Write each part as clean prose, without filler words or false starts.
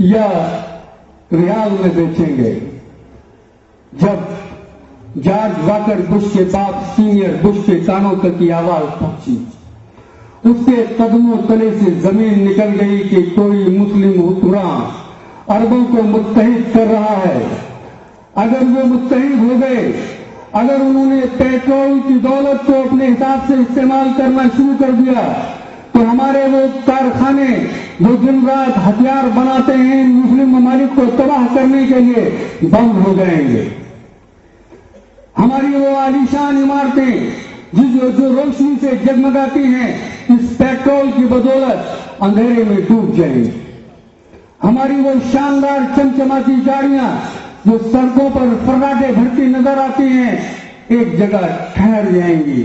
یا ریال میں بیچیں گے. جب جارج واکر بش کے باپ سینئر بش کے کانوں تک کی آواز پہنچی، اس کے قدموں تلے سے زمین نکل گئی کہ کوئی مسلم حکمران عربوں کو متحد کر رہا ہے. اگر وہ متحد ہو گئے، اگر انہوں نے پیٹرول کی دولت کو اپنے حساب سے استعمال کرنا شروع کر دیا، تو ہمارے وہ کارخانے جو دن رات ہتھیار بناتے ہیں مسلم ممالک کو تباہ کرنے کے لیے، بند ہو جائیں گے. ہماری وہ عالیشان عمارتیں جو روشنی سے جگمگاتی ہیں، اس پیٹرول کی بدولت اندھیرے میں ڈوب جائیں گی. ہماری وہ شاندار چمچماتی گاڑیاں جو سڑکوں پر فراٹے بھرتی نظر آتی ہیں، ایک جگہ ٹھہر جائیں گی.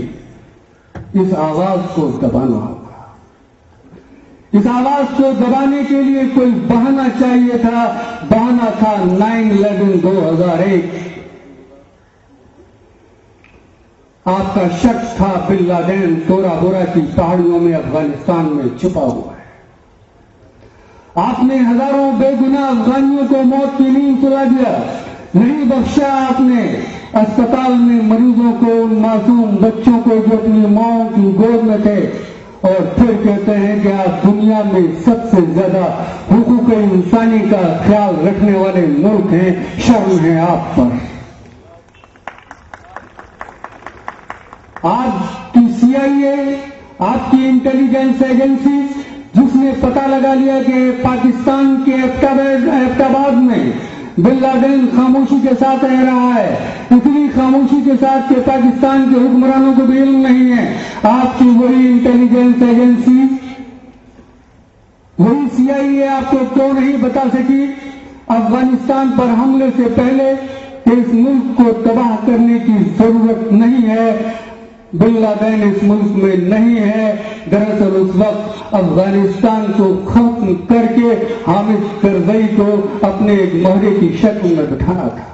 اس آواز کو دبانا ہوگا. اس آواز کو دبانے کے لیے کوئی بہانہ چاہیے تھا. بہانہ تھا 9/11 2001. آپ کا شک تھا بن لادن تورا بورا کی پہاڑیوں میں افغانستان میں چھپا ہوا ہے. آپ نے ہزاروں بے گناہ افغانیوں کو موت کی نیند سلا دیا. نہیں بخشا آپ نے اسپتال میں مریضوں کو، ان معصوم بچوں کو جو اپنی ماں کی گود میں تھے، اور پھر کہتے ہیں کہ آپ دنیا میں سب سے زیادہ حقوق انسانی کا خیال رکھنے والے ملک ہیں. شرم ہے آپ پر. آپ کی CIA، آپ کی انٹیلیجنس ایجنسی، جس نے پتہ لگا لیا کہ پاکستان کے ایبٹ آباد میں بن لادن خاموشی کے ساتھ رہ رہا ہے، اتنی خاموشی کے ساتھ کہ پاکستان کے حکمرانوں کو بھی علم نہیں ہے. آپ کی وہی انٹیلیجنس ایجنسی، وہی CIA آپ کو کیوں نہیں بتا سکی افغانستان پر حملے سے پہلے کہ اس ملک کو تباہ کرنے کی ضرورت نہیں ہے، بن لادن اس ملک میں نہیں ہے. دراصل اس وقت افغانستان کو ختم کر کے حامد کرزئی کو اپنے ایک مہرے کی شکل میں بٹھانا تھا.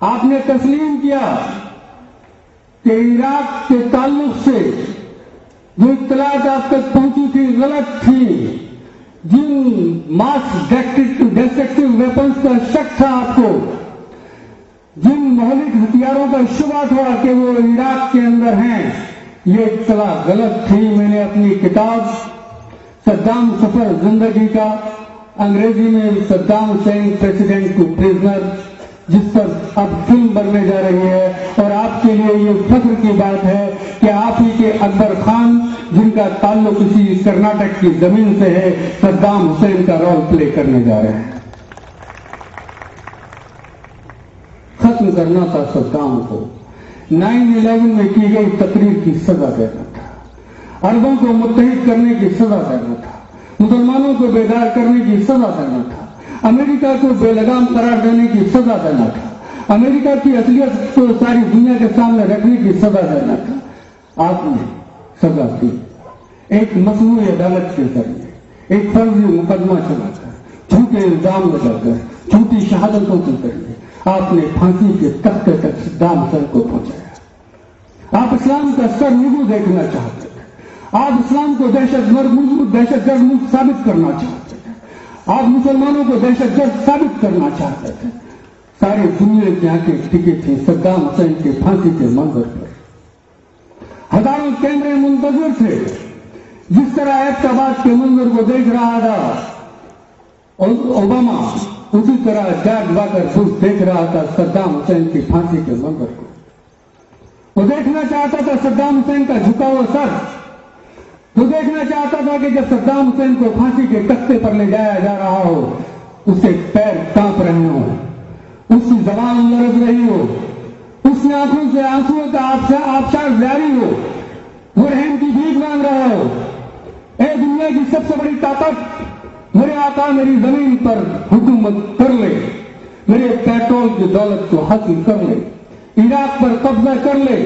آپ نے تسلیم کیا کہ عراق کے تعلق سے جو اطلاعات آپ تک پہنچی تھی غلط تھی. جن ماس ڈسٹرکٹیو ویپنز کا شک تھا آپ کو، جن مہلک ہتھیاروں کا شبہ تھا کہ وہ عراق کے اندر ہیں، یہ اطلاع غلط تھی. میں نے اپنی کتاب صدام سفر زندگی کا، انگریزی میں صدام حسین پریزیڈنٹ کو پریزنر، جس پر اب فلم بننے جا رہی ہے، اور آپ کے لیے یہ فخر کی بات ہے کہ آپ ہی کے اکبر خان، جن کا تعلق اسی کرناٹک کی زمین سے ہے، صدام حسین کا رول پلے کرنے جا رہے ہیں. ختم کرنا تھا صدام کو. 9/11 میں کی گئی تقریر کی سزا دینا تھا. عربوں کو متحد کرنے کی سزا دینا تھا. مسلمانوں کو بیدار کرنے کی سزا دینا تھا. امریکہ کو بے لگام قرار دینے کی سزا دینا تھا. امریکہ کی اصلیت کو ساری دنیا کے سامنے رکھنے کی سزا دینا تھا. آپ نے سزا دی. ایک مصنوعی عدالت کے ذریعے، ایک فرضی مقدمہ چلا کر، جھوٹے الزام لگا کر، جھوٹی شہادتوں کے ذریعے آپ نے پھانسی کے تختے تک صدام حسین کو پہنچایا. آپ اسلام کا سر نگو دیکھنا چاہتے تھے. آپ اسلام کو دہشت گرد ملک ثابت کرنا چاہتے تھے. آپ مسلمانوں کو دہشت گرد ثابت کرنا چاہتے تھے. ساری دنیا کی آنکھیں ٹکی تھیں صدام حسین کے پھانسی کے منظر پر. ہزاروں کیمرے منتظر تھے. جس طرح ایبٹ آباد کے منظر کو دیکھ رہا تھا اوباما، اسی طرح جارج واکر بش دیکھ رہا تھا صدام حسین کی پھانسی کے منظر کو. وہ دیکھنا چاہتا تھا صدام حسین کا جھکا ہوا سر. وہ دیکھنا چاہتا تھا کہ جب صدام حسین کو پھانسی کے تختے پر لے جایا جا رہا ہو، اس کے پیر کانپ رہے ہوں، اس کی زبان لرز رہی ہو، اس کی آنکھوں سے آنسوؤں کا آبشار جاری ہو، وہ رحم کی بھیک مانگ رہا ہو. اے دنیا کی سب سے بڑی طاقت، میرے آقا میری زمین پر حکومت کر لے، میرے پیٹرول کی دولت کو حاصل کر لے، عراق پر قبضہ کر لے،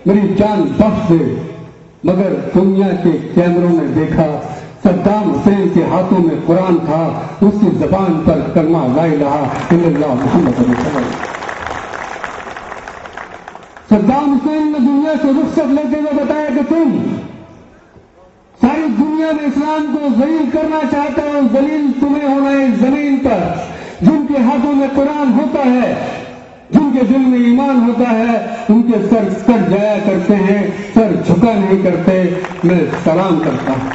میری جان بخش دے. مگر دنیا کے کیمروں میں دیکھا صدام حسین کے ہاتھوں میں قرآن تھا، اس کی زبان پر کلمہ لا الہ الا اللہ محمد رسول اللہ. صدام حسین نے دنیا سے رخصت لیتے ہوئے بتایا کہ تم ساری دنیا میں اسلام کو ذلیل کرنا چاہتا ہے، ذلیل تمہیں ہونا ہے زمین پر۔ جن کے ہاتھوں میں قرآن ہوتا ہے، جن کے دل میں ایمان ہوتا ہے، ان کے سر کٹ جایا کرتے ہیں، سر جھکا نہیں کرتے۔ میں سلام کرتا ہوں،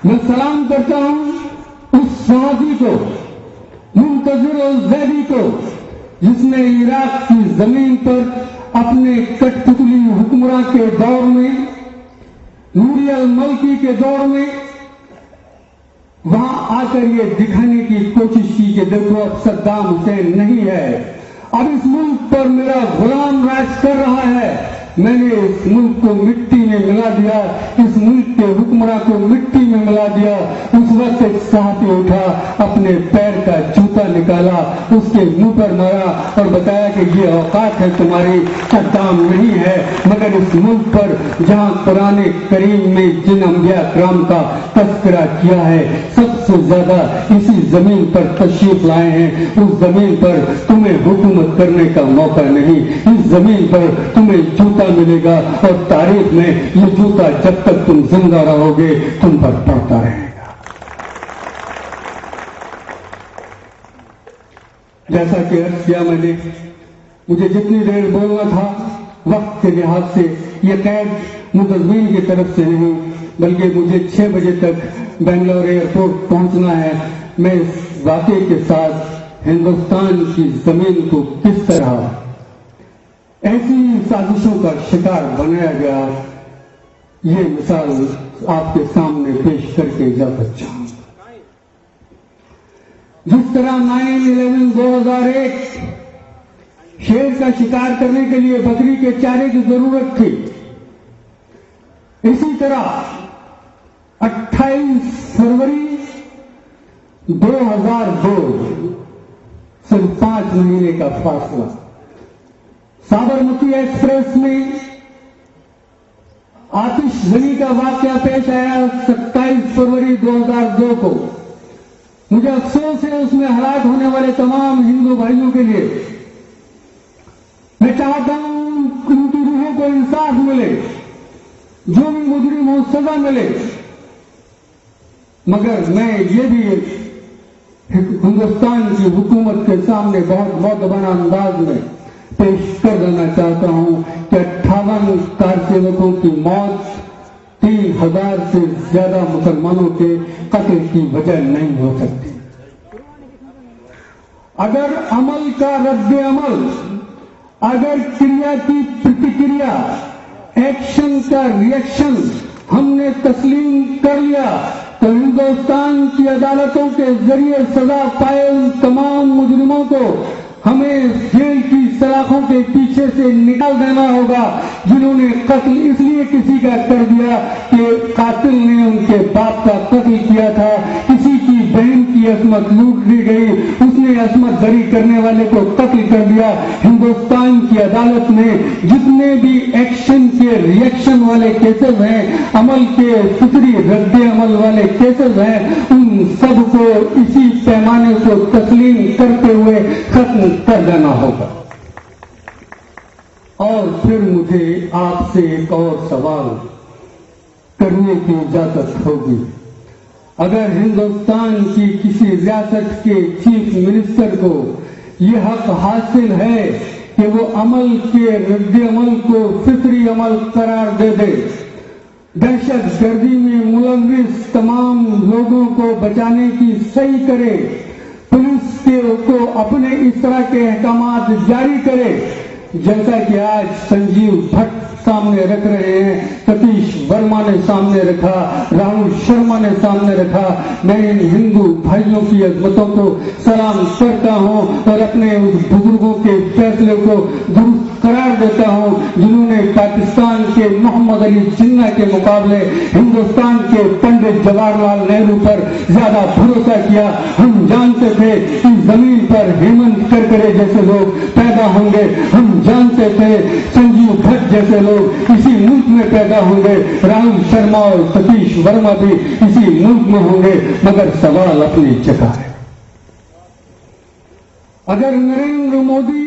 میں سلام کرتا ہوں اس صحابی کو، منتظر الزیدی کو، جس نے عراق کی زمین پر اپنے کٹ پتلی حکمراں کے دور میں، نوری الملکی کے دور میں، وہاں آ کر یہ دکھانے کی کوشش کی کہ دیکھو اب صدام حسین نہیں ہے، اب اس ملک پر میرا غلام راج کر رہا ہے، میں نے اس ملک کو مٹی میں ملا دیا، اس ملک کے حکمراں کو مٹی میں ملا دیا۔ اس وقت ایک صحافی اٹھا، اپنے پیر کا جوتا نکالا، اس کے منہ پر مارا اور بتایا کہ یہ اوقات ہے تمہاری، صدام نہیں ہے۔ مگر اس ملک پر جہاں قرآن کریم میں جن انبیاء کرام کا تذکرہ کیا ہے، سب سے زیادہ اسی زمین پر تشریف لائے ہیں، اس زمین پر تمہیں حکومت کرنے کا موقع نہیں، اس زمین پر تمہیں جوتا ملے گا، اور تاریخ میں یہ جوتا جب تک تم زندہ رہو گے تم پر پڑتا رہے گا۔ جیسا کہ عرض کیا میں نے، مجھے جتنی دیر بولنا تھا وقت کے لحاظ سے، یہ قید منتظمین کی طرف سے نہیں بلکہ مجھے 6 بجے تک بنگلور ایئرپورٹ پہنچنا ہے۔ میں اس واقعے کے ساتھ ہندوستان کی زمین کو کس طرح ایسی سازشوں کا شکار بنایا گیا، یہ مثال آپ کے سامنے پیش کر کے اجازت چاہوں۔ جس طرح 9/11 2001 شیر کا شکار کرنے کے لیے بکری کے چارے کی ضرورت تھی، اسی طرح 28 فروری 2002 صرف 5 مہینے کا فاصلہ، سابرمتی ایکسپریس میں آتش زنی کا واقعہ پیش آیا 27 فروری 2002 کو۔ مجھے افسوس ہے اس میں ہلاک ہونے والے تمام ہندو بھائیوں کے لیے۔ میں چاہتا ہوں ان کی روحوں کو انصاف ملے، جو بھی مجرم ہو سزا ملے، مگر میں یہ بھی ہندوستان کی حکومت کے سامنے بہت معتبر انداز میں پیش کر دینا چاہتا ہوں کہ 58 کارسیوکوں کی موت 3000 سے زیادہ مسلمانوں کے قتل کی وجہ نہیں ہو سکتی۔ اگر عمل کا رد عمل، اگر کریا کی پرتکریا، ایکشن کا ریئیکشن ہم نے تسلیم کر لیا تو ہندوستان کی عدالتوں کے ذریعے سزا پائے ان تمام مجرموں کو ہمیں جیل کی سلاخوں کے پیچھے سے نکال دینا ہوگا، جنہوں نے قتل اس لیے کسی کا کر دیا کہ قاتل نے ان کے باپ کا قتل کیا تھا، کسی کی بہن کی عصمت لوٹ لی گئی، اس نے عصمت بری کرنے والے کو قتل کر دیا۔ ہندوستان کی عدالت میں جتنے بھی ایکشن کے ریئیکشن والے کیسز ہیں، عمل کے فطری رد عمل والے کیسز ہیں، ان سب کو اسی پیمانے کو تسلیم کرتے ہوئے ختم کر دینا ہوگا۔ اور پھر مجھے آپ سے ایک اور سوال کرنے کی اجازت ہوگی۔ اگر ہندوستان کی کسی ریاست کے چیف منسٹر کو یہ حق حاصل ہے کہ وہ عمل کے رد عمل کو فطری عمل قرار دے دے، دہشت گردی میں ملوث تمام لوگوں کو بچانے کی صحیح کرے، پولیس کو اپنے اس طرح کے احکامات جاری کرے جیسا کہ آج سنجیو بھٹ سامنے رکھ رہے ہیں، ستیش ورما نے سامنے رکھا، راہل شرما نے سامنے رکھا، میں ان ہندو بھائیوں کی عظمتوں کو سلام کرتا ہوں اور اپنے اس بزرگوں کے فیصلے کو درست قرار دیتا ہوں جنہوں نے پاکستان کے محمد علی جناح کے مقابلے ہندوستان کے پنڈت جواہر لال نہرو پر زیادہ بھروسہ کیا۔ ہم جانتے تھے کہ زمین پر ہیمنت کرکرے جیسے لوگ پیدا ہوں گے، ہم جانتے تھے سنجیو بھٹ جیسے لوگ اسی ملک میں پیدا ہوں گے، راہل شرما اور ستیش ورما بھی اسی ملک میں ہوں گے، مگر سوال اپنی جگہ ہے۔ اگر نریندر مودی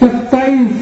27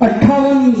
58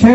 6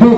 2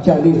40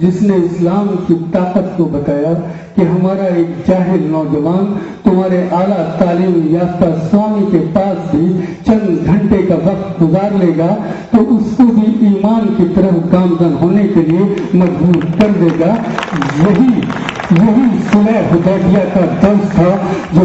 جس نے اسلام کی طاقت کو بتایا کہ ہمارا ایک جاہل نوجوان تمہارے اعلیٰ تعلیم یافتہ سوامی کے پاس بھی چند گھنٹے کا وقت گزار لے گا تو اس کو بھی ایمان کی طرف گامزن ہونے کے لیے مجبور کر دے گا۔ یہی صلح حدیبیہ کا درس تھا جو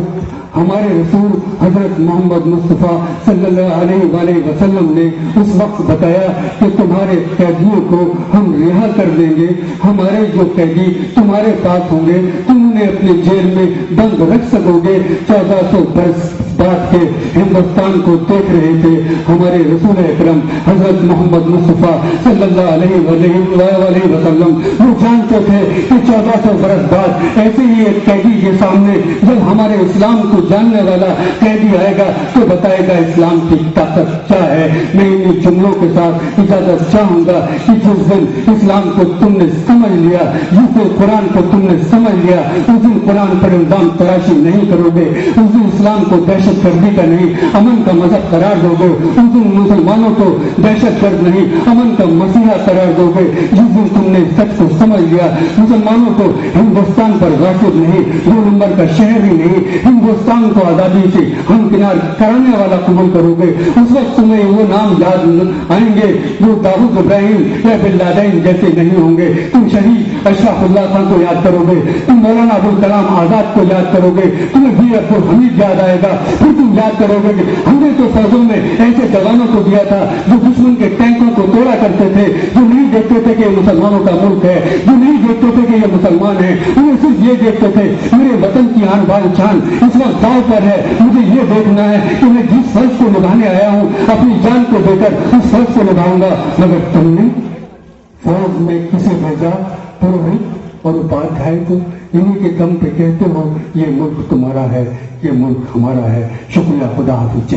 ہمارے رسول حضرت محمد مصطفیٰ صلی اللہ علیہ وآلہ وسلم نے اس وقت بتایا کہ تمہارے قیدیوں کو ہم رہا کر دیں گے، ہمارے جو قیدی تمہارے پاس ہوں گے تم انہیں اپنے جیل میں بند رکھ سکو گے۔ 1400 برس بعد کے ہندوستان کو دیکھ رہے تھے ہمارے رسول اکرم حضرت محمد مصطفیٰ صلی اللہ علیہ وآلہ وسلم، وہ جانتے تھے کہ 1400 برس بعد ایسے ہی ایک قیدی کے سامنے جب ہمارے اسلام کو جاننے والا قیدی آئے گا تو بتائے گا اسلام کی طاقت کیا ہے۔ میں انہیں جملوں کے ساتھ اجازت چاہوں گا کہ جس دن اسلام کو تم نے سمجھ لیا، جس دن قرآن کو تم نے سمجھ لیا، اس دن قرآن پر الزام تراشی نہیں کرو گے، اس دن اسلام کو دہشت گردی کا نہیں امن کا مذہب قرار دو گے، اس دن مسلمانوں کو دہشت گرد نہیں امن کا مسیحا قرار دو گے۔ جس دن تم نے سچ کو سمجھ لیا، مسلمانوں کو ہندوستان پر غاصب نہیں، 2 نمبر کا شہر ہی نہیں، ہندوستان کو آزادی سے ہمکنار کرانے والا قبول کرو گے، اس وقت تمہیں وہ نام یاد آئیں گے جو داؤد ابراہیم یا بن لادن جیسے نہیں ہوں گے۔ تم شہید اشرف اللہ خان کو یاد کرو گے، تم مولانا ابوالکلام آزاد کو یاد کرو گے، تمہیں ویر عبدالحمید یاد آئے گا، پھر تم یاد کرو گے کہ ہم نے تو فوجوں میں ایسے جوانوں کو دیا تھا جو دشمن کے ٹینکوں کو توڑا کرتے تھے، جو نہیں دیکھتے تھے کہ یہ مسلمانوں کا ملک ہے، جو نہیں دیکھتے تھے کہ یہ مسلمان ہیں، انہیں صرف یہ دیکھتے تھے میرے وطن کی آن بان شان اس وقت داؤ پر ہے، مجھے یہ دیکھنا ہے کہ میں جس فرض کو نبھانے آیا ہوں اپنی جان کو دے کر اس فرض کو نبھاؤں گا۔ مگر تم نے فوج میں کسے بھیجا؟ پروہت اور اپادھیائے کو، انہیں کے دم پہ کہتے ہو یہ ملک تمہارا ہے، یہ ملک ہمارا ہے۔ شکریہ، خدا حافظ۔